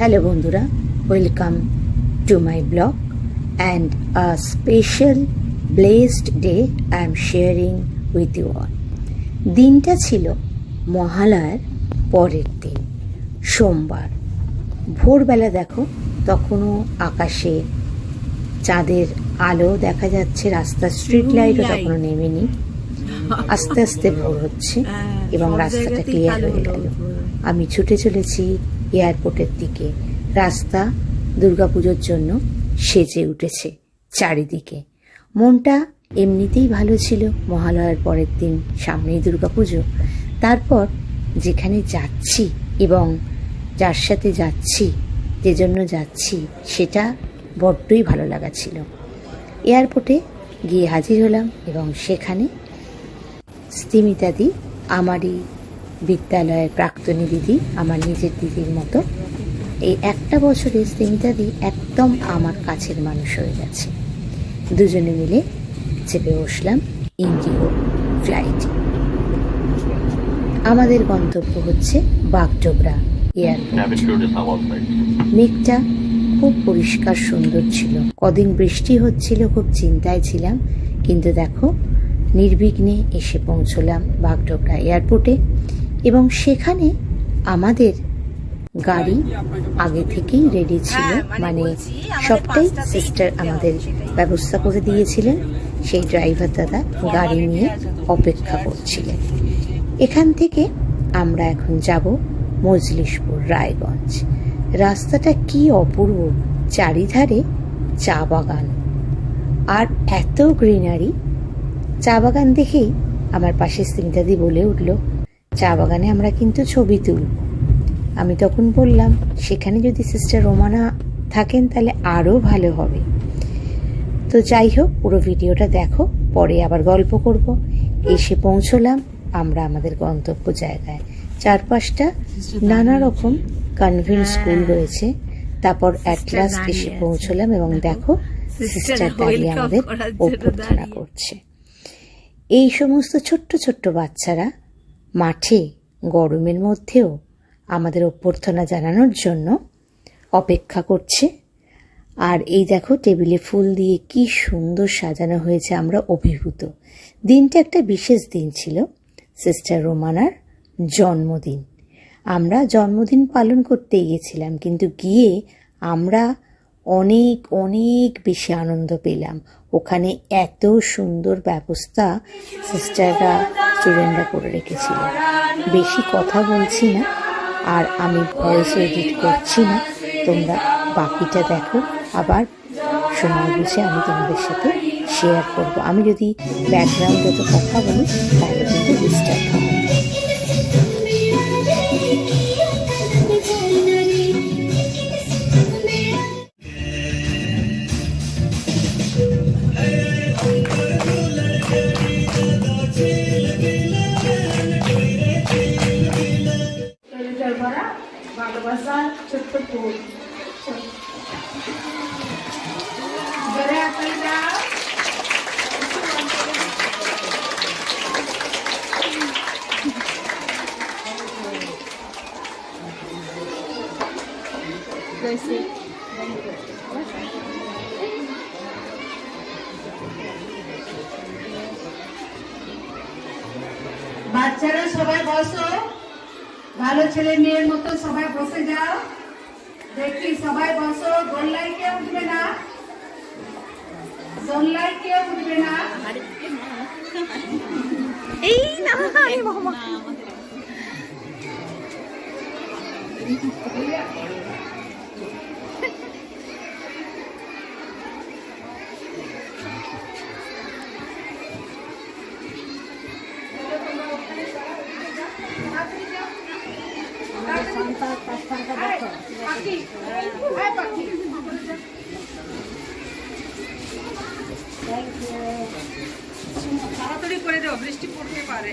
Hello বন্ধুরা, welcome to my blog and a special blessed day I am sharing with you all. দিনটা ছিল মহালয়ার পরের দিন, সোমবার। ভোরবেলা দেখো তখনও আকাশে চাঁদের আলো দেখা যাচ্ছে, রাস্তার স্ট্রিট লাইটও তখনও নেমেনি। আস্তে আস্তে ভোর হচ্ছে এবং রাস্তাটা ক্লিয়ার হয়ে গেল। আমি ছুটে চলেছি এয়ারপোর্টের দিকে। রাস্তা দুর্গাপুজোর জন্য সেজে উঠেছে চারিদিকে। মনটা এমনিতেই ভালো ছিল, মহালয়ার পরের দিন, সামনেই দুর্গাপুজো। তারপর যেখানে যাচ্ছি এবং যার সাথে যাচ্ছি, যে জন্য যাচ্ছি, সেটা বড্ডই ভালো লাগা ছিল। এয়ারপোর্টে গিয়ে হাজির হলাম এবং সেখানে স্তিমিতাদি, আমারই বিদ্যালয়ের প্রাক্তনী দিদি, আমার নিজের দিদির মতো। এই একটা বছরে স্তিমিতাদি একদম আমার কাছের মানুষ হয়ে গেছে। দুজনে মিলে চেপে বসলাম ইন্ডিগো ফ্লাইটে। আমাদের গন্তব্য হচ্ছে বাগডোগরা এয়ারপোর্ট। মেঘটা খুব পরিষ্কার সুন্দর ছিল। কদিন বৃষ্টি হচ্ছিল, খুব চিন্তায় ছিলাম, কিন্তু দেখো নির্বিঘ্নে এসে পৌঁছলাম বাগডোগরা এয়ারপোর্টে। এবং সেখানে আমাদের গাড়ি আগে থেকেই রেডি ছিল, মানে সবটাই সিস্টার আমাদের ব্যবস্থা করে দিয়েছিলেন। সেই ড্রাইভার দাদা গাড়ি নিয়ে অপেক্ষা করছিলেন। এখান থেকে আমরা এখন যাব মজলিশপুর, রায়গঞ্জ। রাস্তাটা কি অপূর্ব, চারিধারে চা বাগান আর এত গ্রিনারি। চা বাগান দেখেই আমার পাশে স্তিমিতাদি বলে উঠল, চা বাগানে আমরা কিন্তু ছবি তুলব। আমি তখন বললাম, সেখানে যদি সিস্টার রোমানা থাকেন তাহলে আরও ভালো হবে। তো যাই হোক, পুরো ভিডিওটা দেখো, পরে আবার গল্প করব। এসে পৌঁছলাম আমরা আমাদের গন্তব্য জায়গায়। চারপাশটা নানা রকম কনভেন্ট স্কুল রয়েছে। তারপর অ্যাট লাস্ট এসে পৌঁছলাম এবং দেখো সিস্টার দাঁড়িয়ে আমাদের অভ্যর্থনা করছে। এই সমস্ত ছোট্ট ছোট্ট বাচ্চারা মাঠে গরমের মধ্যেও আমাদের অভ্যর্থনা জানানোর জন্য অপেক্ষা করছে। আর এই দেখো টেবিলে ফুল দিয়ে কি সুন্দর সাজানো হয়েছে, আমরা অভিভূত। দিনটা একটা বিশেষ দিন ছিল, সিস্টার রোমানার জন্মদিন। আমরা জন্মদিন পালন করতে গিয়েছিলাম, কিন্তু গিয়ে আমরা অনেক অনেক বেশি আনন্দ পেলাম। ওখানে এত সুন্দর ব্যবস্থা সিস্টাররা, স্টুডেন্টরা করে রেখেছিল। বেশি কথা বলছি না, আর আমি ভয়েস এডিট করছি না। তোমরা বাকিটা দেখো, আবার সময় বুঝে আমি তোমাদের সাথে শেয়ার করব। আমি যদি ব্যাকগ্রাউন্ডে তো কথা বলি তাহলে কিন্তু ডিস্টার্ব হবে। ভালোবাসার ছোট্ট ফুল বাচ্চারা সবাই বসো, ভালো ছেলে মেয়ের মতো সবাই বসে যাও। দেখি সবাই বসো। দোলনায় কেউ উঠবে না, দোলনায় কেউ উঠবে না। এই না মামা তাড়াতাড়ি করে দাও, বৃষ্টি পড়তে পারে।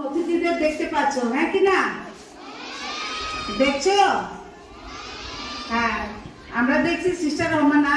অতিথিদের দেখতে পাচ্ছ, হ্যাঁ কি না? দেখছো? হ্যাঁ, আমরা দেখছি সিস্টার রোমানা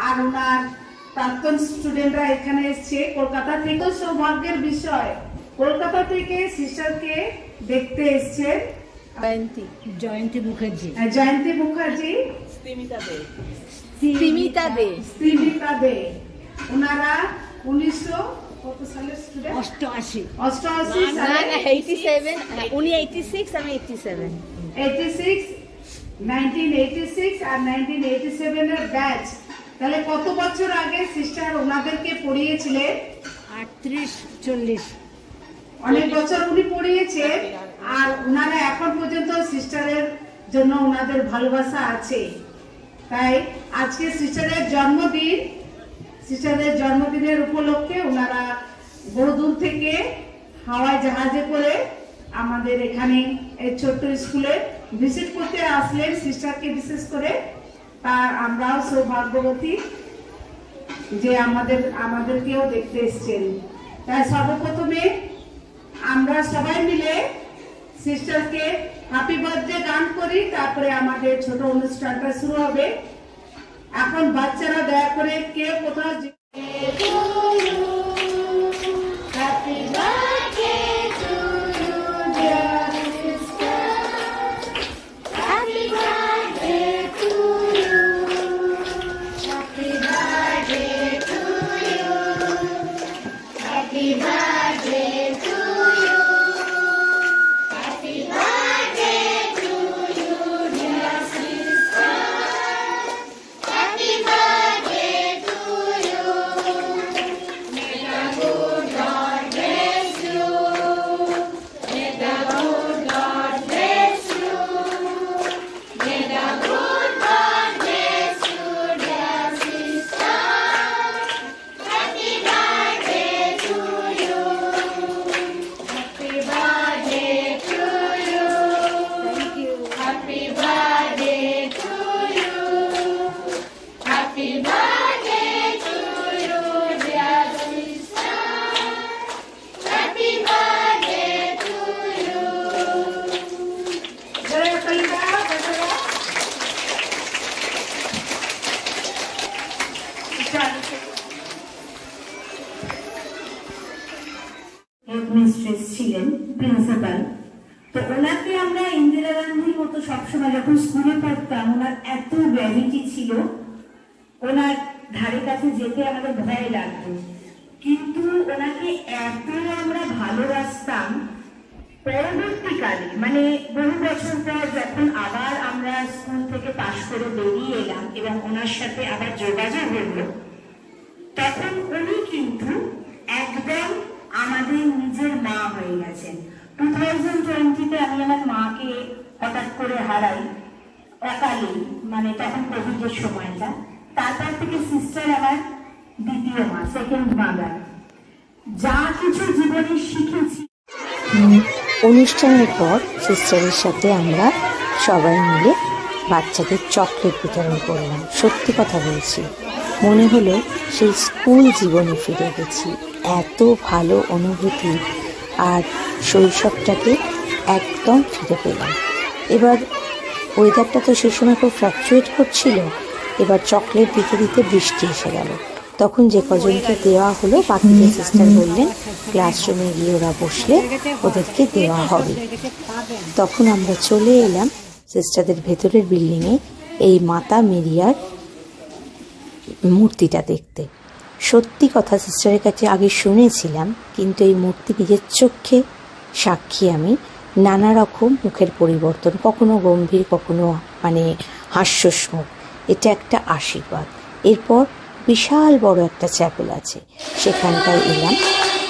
আর ওনার প্রাক্তন স্টুডেন্টরা এখানে এসছে কলকাতা থেকে। সৌভাগ্যের বিষয়, কলকাতা থেকে সিস্টারকে দেখতে এসছেন জয়ন্তী মুখার্জি, জয়ন্তী মুখার্জি, স্তিমিতা দে, ওনারা 1900 কত সালের স্টুডেন্ট? 88 সালে, 87, উনি 86, আমি 87। 86, 1986 আর 1987 এর ব্যাচ। তাহলে কত বছর আগে সিস্টার ওনাদেরকে পড়িয়েছিলেন? 38-40 অনেক বছর উনি পড়িয়েছেন, আর ওনারা এখন পর্যন্ত সিস্টারের জন্য ওনাদের ভালোবাসা আছে। তাই আজকে সিস্টারের জন্মদিন, সিস্টারের জন্মদিনের উপলক্ষে ওনারা বহুদূর থেকে হাওয়াই জাহাজে করে আমাদের এখানে এই ছোট্ট স্কুলে ভিজিট করতে আসলেন, সিস্টারকে বিশেষ করে। তার আমরাও সৌভাগ্যবতী যে আমাদেরকেও দেখতে এসছেন। তাই সর্বপ্রথমে আমরা সবাই মিলে সিস্টারকে হ্যাপি বার্থডে গান করি, তারপরে আমাদের ছোট অনুষ্ঠানটা শুরু হবে। এখন বাচ্চারা দয়া করে কেউ কোথাও হেডমিস্ট্রেস ছিলেন, প্রিন্সিপাল। তো ওনাকে আমরা ইন্দিরা গান্ধীর মতো সবসময় যখন স্কুলে পড়তাম, ওনার এত গ্র্যাভিটি ছিল, ওনার ধারে কাছে যেতে আমাদের ভয় লাগতো, কিন্তু ওনাকে এত আমরা ভালোবাসতাম। পরবর্তীকালে মানে বহু বছর পর যখন আবার আমরা স্কুল থেকে পাশ করে বেরিয়ে এলাম এবং ওনার সাথে আবার যোগাযোগ হলো, তখন উনি কিন্তু একদম আমাদের নিজের মা হয়ে গেছেন। 2020-তে আমি আমার মাকে হঠাৎ করে হারাই অকালে, মানে তখন কোভিডের সময়টা। তারপর থেকে সিস্টার আমার দ্বিতীয় মা, সেকেন্ড মাদার। যা কিছু জীবনে শিখেছি। অনুষ্ঠানের পর সিস্টারের সাথে আমরা সবাই মিলে বাচ্চাদের চকলেট বিতরণ করলাম। সত্যি কথা বলছি, মনে হলো সেই স্কুল জীবনে ফিরে গেছি। এত ভালো অনুভূতি, আর শৈশবটাকে একদম ফিরে পেলাম। এবার ওয়েদারটা তো সেই সময় খুব ফ্লাকচুয়েট করছিল। এবার চকলেট দিতে দিতে বৃষ্টি এসে গেল। তখন যে কজনকে দেওয়া হলো, বাকিদের সিস্টার বললেন ক্লাসরুমে গিয়ে ওরা বসলে ওদেরকে দেওয়া হবে। তখন আমরা চলে এলাম সিস্টারদের ভেতরের বিল্ডিংয়ে এই মাতা মেরিয়ার মূর্তিটা দেখতে। সত্যি কথা, সিস্টারের কাছে আগে শুনেছিলাম, কিন্তু এই মূর্তি নিজের চোখে সাক্ষী আমি। নানা রকম মুখের পরিবর্তন, কখনো গম্ভীর, কখনো মানে হাস্যস্মুখ। এটা একটা আশীর্বাদ। এরপর বিশাল বড় একটা চ্যাপেল আছে, সেখানটায় এলাম।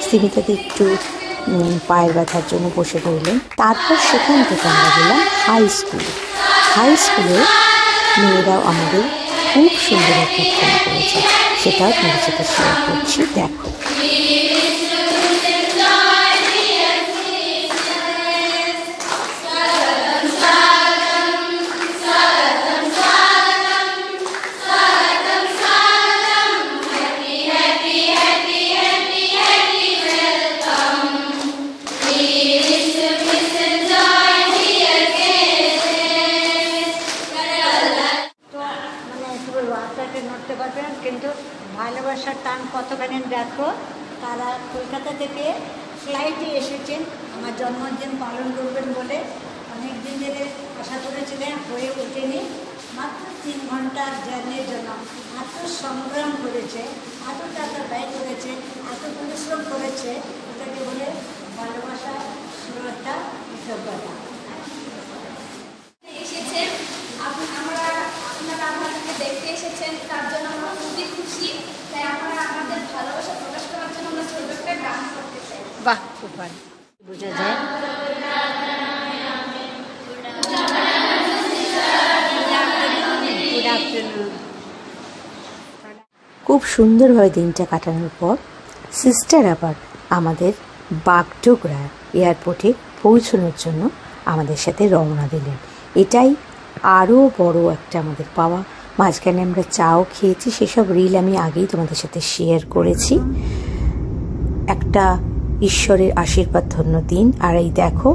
স্তিমিতাতে একটু পায়ের ব্যথার জন্য বসে রইলেন। তারপর সেখান থেকে আমরা গেলাম হাই স্কুলে। হাই স্কুলে মেয়েরাও আমাদের খুব সুন্দর প্রার্থনা করেছে, সেটাও তোমার সাথে শেয়ার করছি, দেখো। কিন্তু ভালোবাসার টান কতখানি দেখো। তারা কলকাতা থেকে ফ্লাইটে এসেছেন আমার জন্মদিন পালন করবেন বলে। অনেক দিন ধরে আশা করেছিলেন, হয়ে ওঠেনি। মাত্র 3 ঘন্টার জার্নির জন্য এত সংগ্রাম করেছে, এত টাকা ব্যয় করেছে, এত পরিশ্রম করেছে, এটাকে বলে ভালোবাসা, শ্রদ্ধা, কৃতজ্ঞতা। এসেছেন আপনারা আপনাদেরকে দেখতে এসেছেন, তার জন্য আমরা খুবই খুশি। তাই আমরা আমাদের ভালোবাসা প্রকাশ করার জন্য আমরা ছোট একটা গান করতে চাই। বাহ, খুব ভালো বোঝা যায়। Good afternoon. খুব সুন্দরভাবে দিনটা কাটানোর পর সিস্টার আবার আমাদের বাগডোগরা এয়ারপোর্টে পৌঁছানোর জন্য আমাদের সাথে রওনা দিলেন। এটাই আরও বড় একটা আমাদের পাওয়া। মাঝখানে আমরা চাও খেয়েছি, সেসব রিল আমি আগেই তোমাদের সাথে শেয়ার করেছি। একটা ঈশ্বরের আশীর্বাদ ধন্য দিন। আর এই দেখো,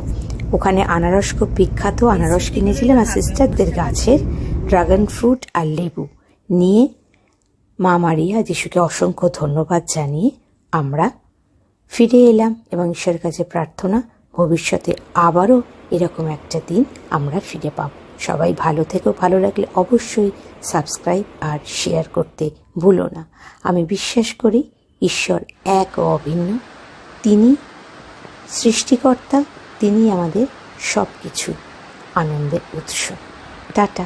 ওখানে আনারস খুব বিখ্যাত, আনারস কিনেছিলাম আর সিস্টারদের গাছের ড্রাগন ফ্রুট আর লেবু নিয়ে মা মারিয়া যিশুকে অসংখ্য ধন্যবাদ জানিয়ে আমরা ফিরে এলাম এবং ঈশ্বরের কাছে প্রার্থনা ভবিষ্যতে আবারও এরকম একটা দিন আমরা ফিরে পাব। সবাই ভালো থেকো, ভালো লাগলে অবশ্যই সাবস্ক্রাইব আর শেয়ার করতে ভুলো না। আমি বিশ্বাস করি ঈশ্বর এক ও অভিন্ন, তিনি সৃষ্টিকর্তা, তিনি আমাদের সব কিছু আনন্দের উৎস। টাটা।